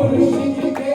मुर्शिद के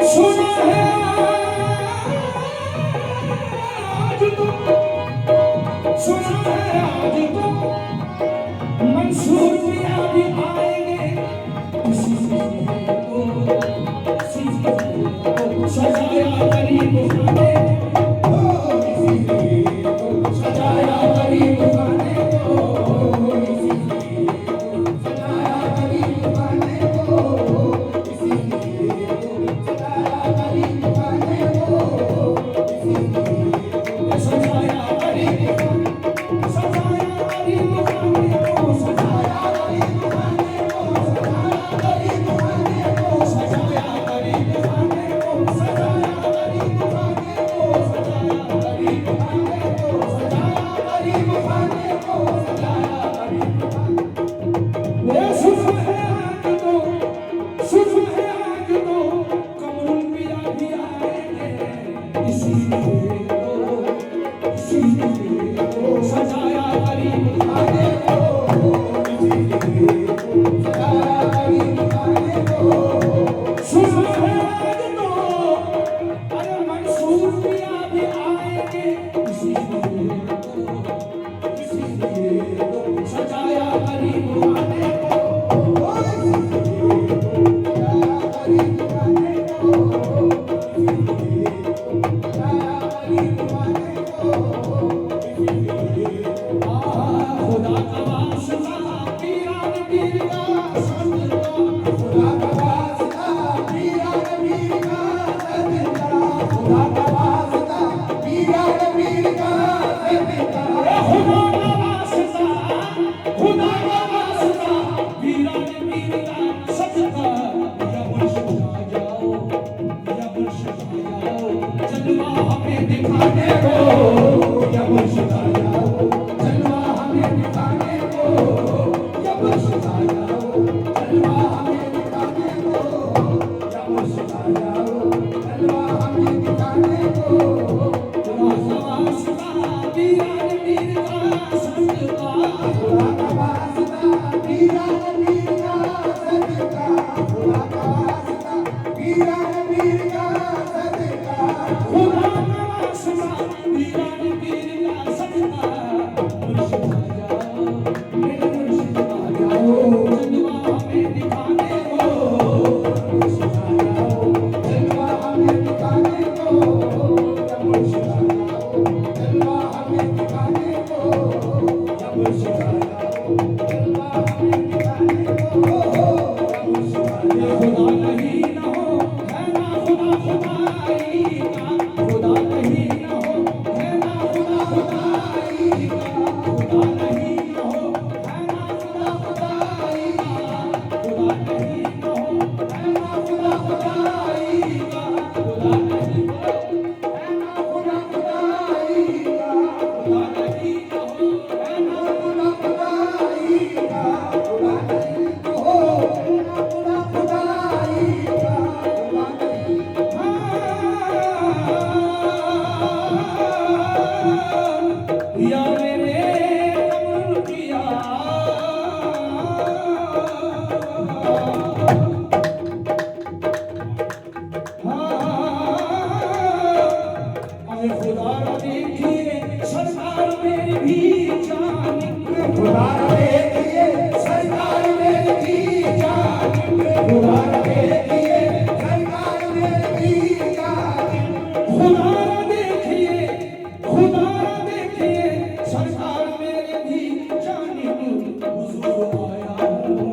सुना है आज तो, सुना है आज तो मंसूर पिया भी आएंगे इसी को, इसी को सजाया गरीब खाने को, इसी को सजाया गरीब खाने को, इसी को सजाया गरीब खाने को, इसी को सजाया गरीब खाने को, इसी को सजाया गरीब सजाया गरीब खाने को, सजाया गरीब खाने को, सजाया गरीब खाने को, सजाया गरीब खाने को, सजाया गरीब खाने को, सजाया गरीब खाने को, सजाया गरीब खाने को, सजाया गरीब खाने को। ये सुन है आज तो, सुन है आज तो कमरुल पिया भी आएंगे इसी को, इसी को सजाया गरीब खाने को, इसी को सजाया गरीब खाने को। सुन है आज तो, अरे मंसूर पिया भी आएंगे इसी को, इसी को सजाया गरीब खाने को, सजाया गरीब खाने को, सजाया गरीब खाने को। खुदा का वास्ता पीरान पीर का सदका, खुदा का वास्ता पीरान पीर का सदका, खुदा का वास्ता पीरान पीर का सदका, खुदा का वास्ता, खुदा का वास्ता पीरान पीर का सदका। या मुर्शिद आ जाओ, या मुर्शिद आ जाओ जलवा हमें दिखाने को, या मुर्शिद आ जाओ जलवा हमें दिखाने को, या मुर्शिद आ जाओ जलवा हमें दिखाने को, या मुर्शिद आ जाओ जलवा हमें दिखाने को। खुदा का वास्ता पीरान पीर का सदका, खुदा का वास्ता पीरान पीर का सदका, खुदा का वास्ता पीरान पीर का सदका, खुदा का वास्ता पीरान पीर का सदका। मुर्शिद आ जाओ, मेरे मुर्शिद आ जाओ जलवा हमें दिखाने को, मुर्शिद आ जाओ जलवा हमें दिखाने को, या मुर्शिद आ जाओ जलवा हमें दिखाने को, या मुर्शिद आ जाओ जलवा हमें दिखाने को, या मुर्शिद आ जाओ। खुदा नहीं न हो है ना खुदा खुदाई का, खुदा नहीं न हो है ना खुदा खुदाई का, खुदा नहीं न हो है ना खुदा खुदाई का, खुदा नहीं न हो है ना खुदा खुदाई का, खुदा नहीं न हो है ना खुदा खुदाई का, खुदा नहीं न हो है ना खुदा खुदाई का, खुदा नहीं न हो है ना खुदा खुदाई का, खुदा नहीं। या मेरे कमरुल पिया, अरे खुदा देखिए सरकार मेरी भी जान, खुदा देखिए सरकार मेरी भी जान, खुदा देखिए सरकार मेरी भी जान, खुदा देखिए, खुदा देखिए सरकार मेरी भी जान। हुजूर आया हूँ,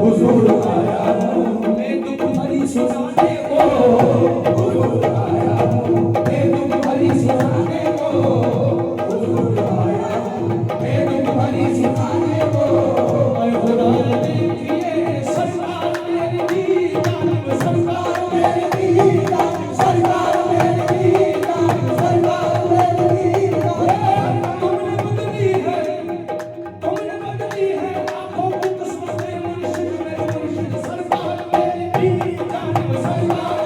हुजूर आया हूँ मैं दुख भरी सुनाने को, हुजूर आया हूँ मैं दुख भरी सुनाने को, हुजूर आया हूँ मैं दुख भरी सुनाने को। अरे खुदा देखिए सरकार मेरी भी जान, सरकार मेरी भी जान, सरकार मेरी भी जान, सरकार मेरी भी जान। तुमने बदली है, तुमने बदली है आँखों की किस्मत में मुर्शिद, मेरे मुर्शिद सरकार मेरी भी जान, सरकार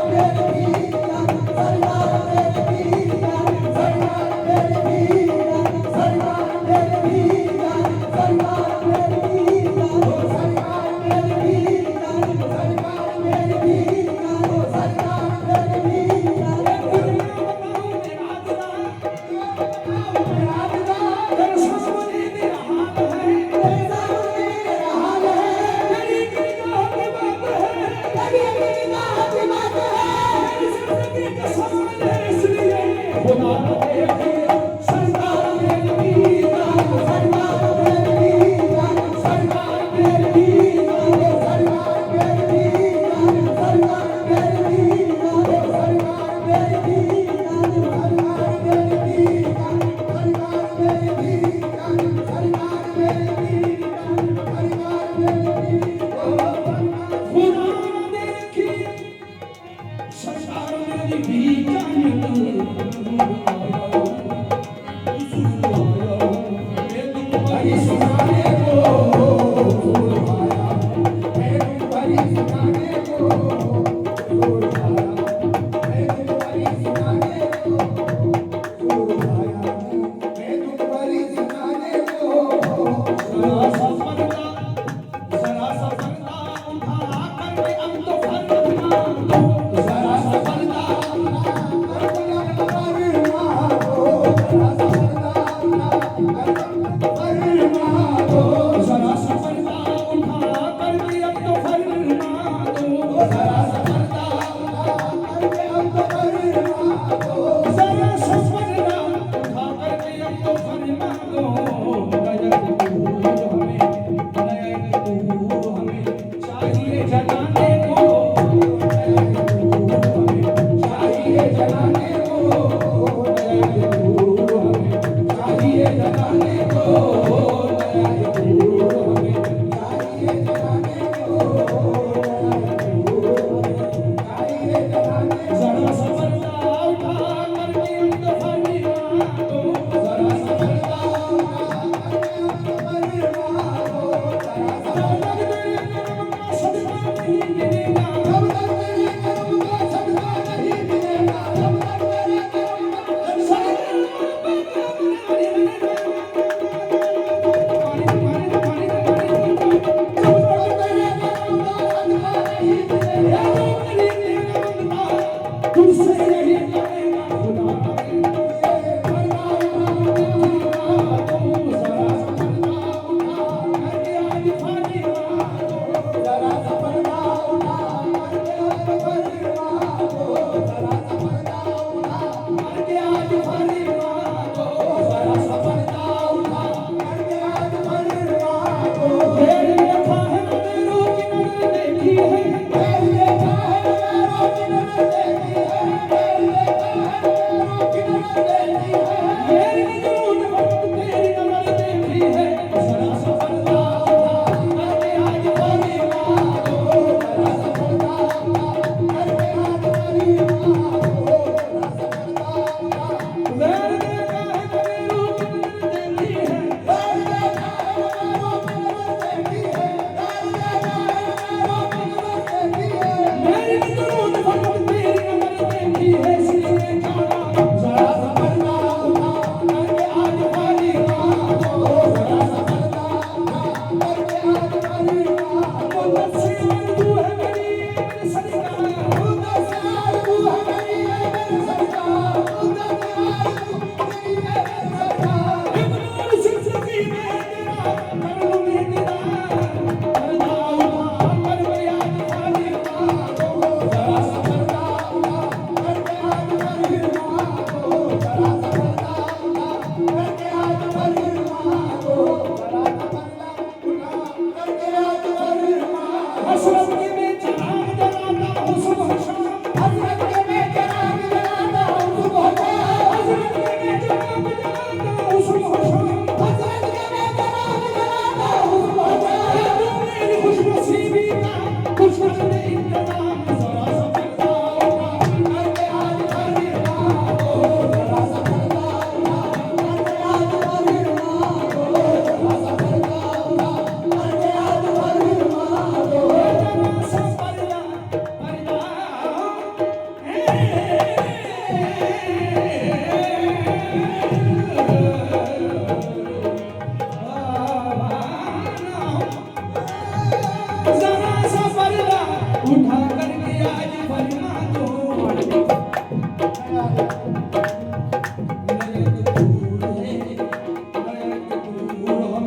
उठा करके आज फरमा दो